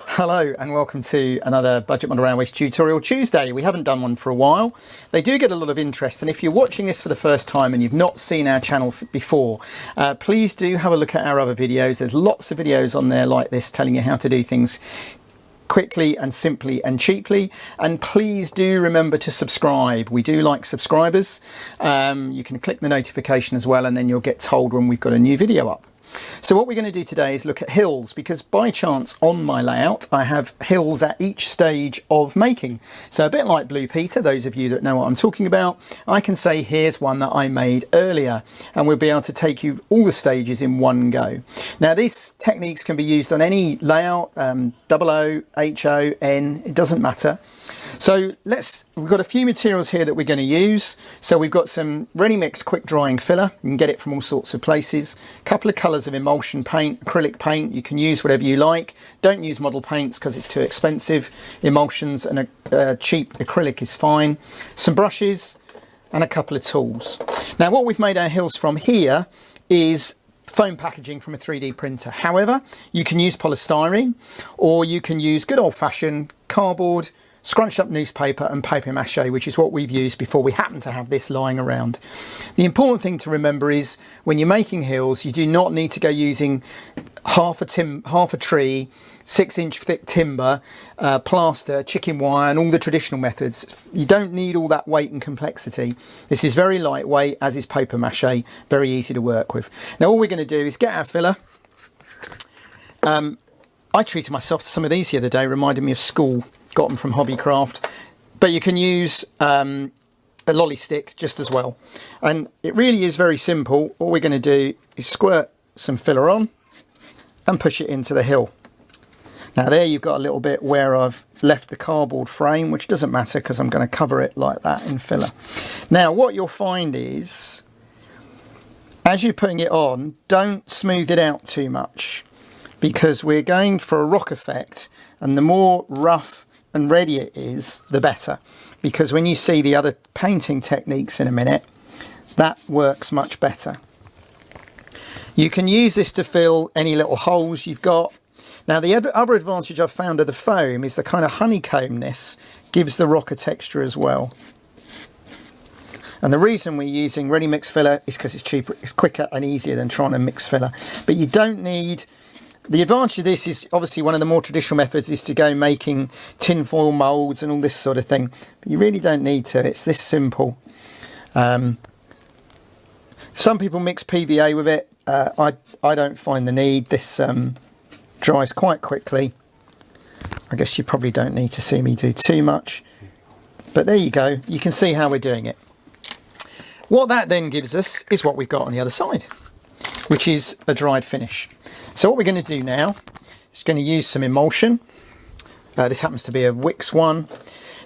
Hello and welcome to another Budget Model Railways Tutorial Tuesday. We haven't done one for a while. They do get a lot of interest, and if you're watching this for the first time and you've not seen our channel before, please do have a look at our other videos. There's lots of videos on there like this telling you how to do things quickly and simply and cheaply, and please do remember to subscribe. We do like subscribers. You can click the notification as well, and then you'll get told when we've got a new video up. So what we're going to do today is look at hills, because by chance on my layout I have hills at each stage of making. So a bit like Blue Peter, those of you that know what I'm talking about, I can say here's one that I made earlier, and we'll be able to take you all the stages in one go. Now these techniques can be used on any layout, O, H, O, N, it doesn't matter. So we've got a few materials here that we're going to use. So we've got some ready mix quick drying filler. You can get it from all sorts of places. A couple of colours of emulsion paint, acrylic paint. You can use whatever you like. Don't use model paints because it's too expensive. Emulsions and a cheap acrylic is fine. Some brushes and a couple of tools. Now what we've made our hills from here is foam packaging from a 3D printer. However, you can use polystyrene, or you can use good old-fashioned cardboard, scrunched up newspaper and paper mache, which is what we've used before. We happen to have this lying around. The important thing to remember is when you're making hills, you do not need to go using half a tree, 6-inch thick timber, plaster, chicken wire and all the traditional methods. You don't need all that weight and complexity. This is very lightweight, as is paper mache, very easy to work with. Now all we're going to do is get our filler. I treated myself to some of these the other day, reminded me of school. Got them from Hobbycraft, but you can use a lolly stick just as well, and it really is very simple. All we're going to do is squirt some filler on and push it into the hill. Now there you've got a little bit where I've left the cardboard frame, which doesn't matter because I'm going to cover it like that in filler. Now what you'll find is, as you're putting it on, don't smooth it out too much, because we're going for a rock effect, and the more rough and ready it is, the better, because when you see the other painting techniques in a minute, that works much better. You can use this to fill any little holes you've got. Now the other advantage I've found of the foam is the kind of honeycombness gives the rock a texture as well. And the reason we're using ready mix filler is because it's cheaper, it's quicker and easier than trying to mix filler. But you don't need. The advantage of this is obviously one of the more traditional methods is to go making tinfoil moulds and all this sort of thing, but you really don't need to. It's this simple. Some people mix PVA with it. I don't find the need. This dries quite quickly. I guess you probably don't need to see me do too much, but there you go. You can see how we're doing it. What that then gives us is what we've got on the other side, which is a dried finish. So what we're going to do now is going to use some emulsion. This happens to be a Wix one.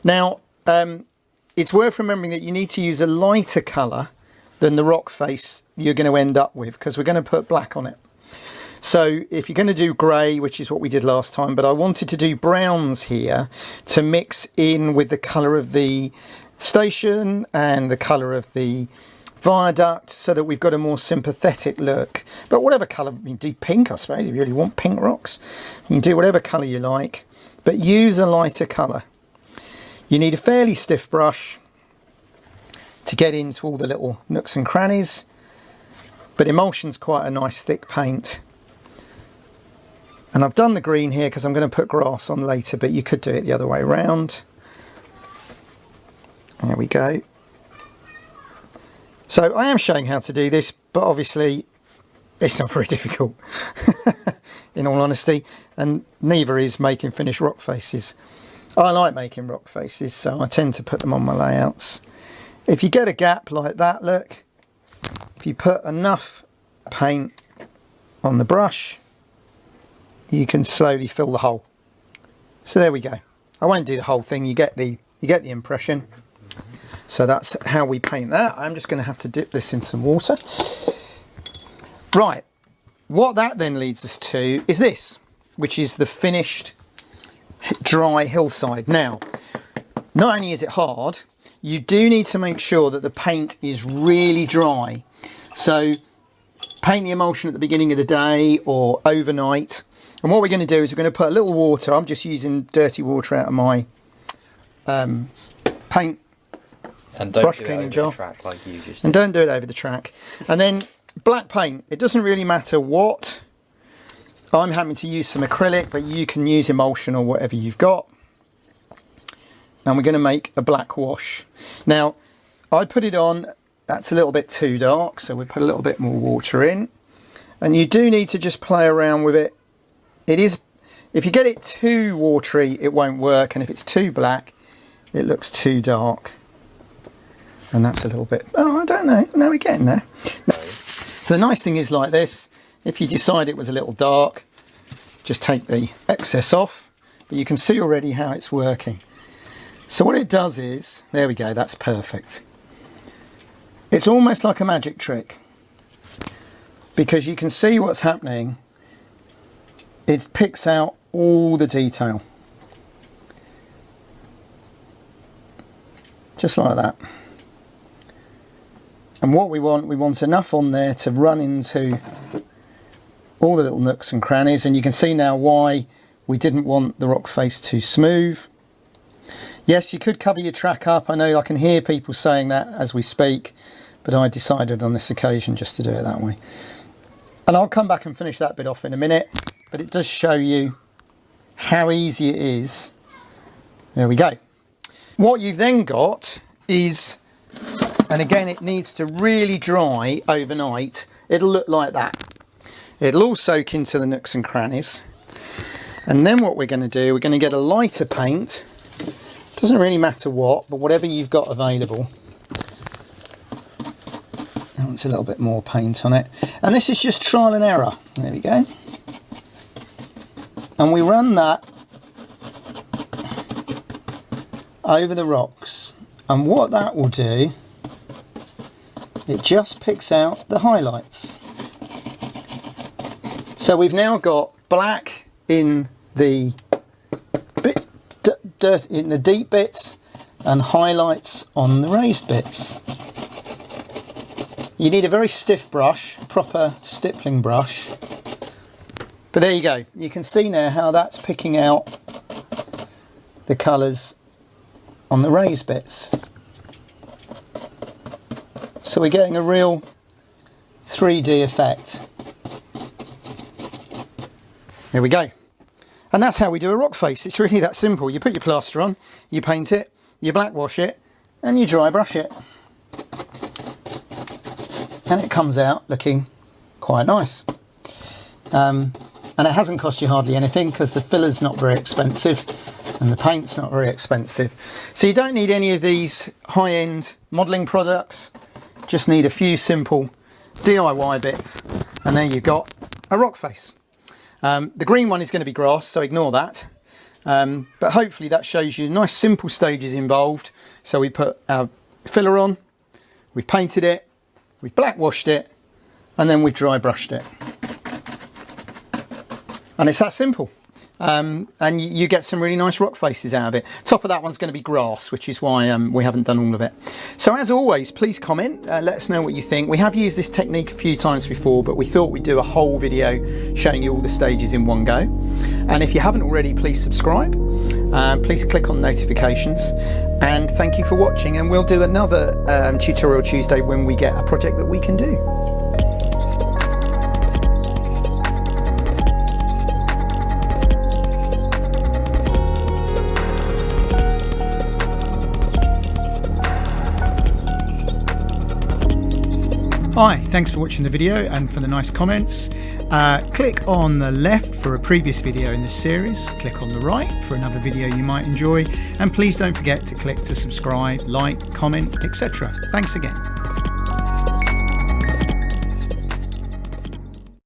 Now it's worth remembering that you need to use a lighter colour than the rock face you're going to end up with, because we're going to put black on it. So if you're going to do grey, which is what we did last time, but I wanted to do browns here to mix in with the colour of the station and the colour of the viaduct, so that we've got a more sympathetic look. But whatever colour, you can do pink, I suppose, if you really want pink rocks. You can do whatever colour you like, but use a lighter colour. You need a fairly stiff brush to get into all the little nooks and crannies, but emulsion's quite a nice thick paint. And I've done the green here because I'm going to put grass on later, but you could do it the other way around. There we go. So I am showing how to do this, but obviously it's not very difficult in all honesty, and neither is making finished rock faces. I like making rock faces, so I tend to put them on my layouts. If you get a gap like that, look, if you put enough paint on the brush, you can slowly fill the hole. So there we go. I won't do the whole thing, you get the impression. So that's how we paint that. I'm just going to have to dip this in some water. Right, what that then leads us to is this, which is the finished dry hillside. Now, not only is it hard, you do need to make sure that the paint is really dry. So paint the emulsion at the beginning of the day or overnight, And what we're going to do is we're going to put a little water. I'm just using dirty water out of my paint and don't brush do it cleaning over jar. the track like you just did. And don't do it over the track. And then black paint. It doesn't really matter what. I'm having to use some acrylic, but you can use emulsion or whatever you've got. And we're going to make a black wash. Now, I put it on. That's a little bit too dark, so we put a little bit more water in. And you do need to just play around with it. It is, if you get it too watery, it won't work. And if it's too black, it looks too dark. And that's a little bit, oh, I don't know. Now we're getting there. So the nice thing is like this, if you decide it was a little dark, just take the excess off. But you can see already how it's working. So what it does is, there we go, that's perfect. It's almost like a magic trick, because you can see what's happening. It picks out all the detail. Just like that. And what we want enough on there to run into all the little nooks and crannies. And you can see now why we didn't want the rock face too smooth. Yes, you could cover your track up. I know I can hear people saying that as we speak, but I decided on this occasion just to do it that way. And I'll come back and finish that bit off in a minute, but it does show you how easy it is. There we go. What you've then got is, and again, it needs to really dry overnight. It'll look like that. It'll all soak into the nooks and crannies. And then what we're going to do, we're going to get a lighter paint. Doesn't really matter what, but whatever you've got available. That wants a little bit more paint on it. And this is just trial and error. There we go. And we run that over the rocks. And what that will do, it just picks out the highlights. So we've now got black in the in the deep bits and highlights on the raised bits. You need a very stiff brush, proper stippling brush. But there you go. You can see now how that's picking out the colours on the raised bits. So we're getting a real 3D effect. There we go. And that's how we do a rock face. It's really that simple. You put your plaster on, you paint it, you black wash it, and you dry brush it. And it comes out looking quite nice. And it hasn't cost you hardly anything because the filler's not very expensive and the paint's not very expensive. So you don't need any of these high-end modelling products. Just need a few simple DIY bits, and there you've got a rock face. The green one is going to be grass, so ignore that. But hopefully that shows you nice simple stages involved. So we put our filler on, we've painted it, we've black washed it, and then we've dry brushed it. And it's that simple. And you get some really nice rock faces out of it. Top of that one's going to be grass, which is why we haven't done all of it. So as always, please comment, let us know what you think. We have used this technique a few times before, but we thought we'd do a whole video showing you all the stages in one go. And if you haven't already, please subscribe. Please click on notifications, and thank you for watching. And we'll do another Tutorial Tuesday when we get a project that we can do. Hi, thanks for watching the video and for the nice comments. Click on the left for a previous video in this series, click on the right for another video you might enjoy, and please don't forget to click to subscribe, like, comment, etc. Thanks again.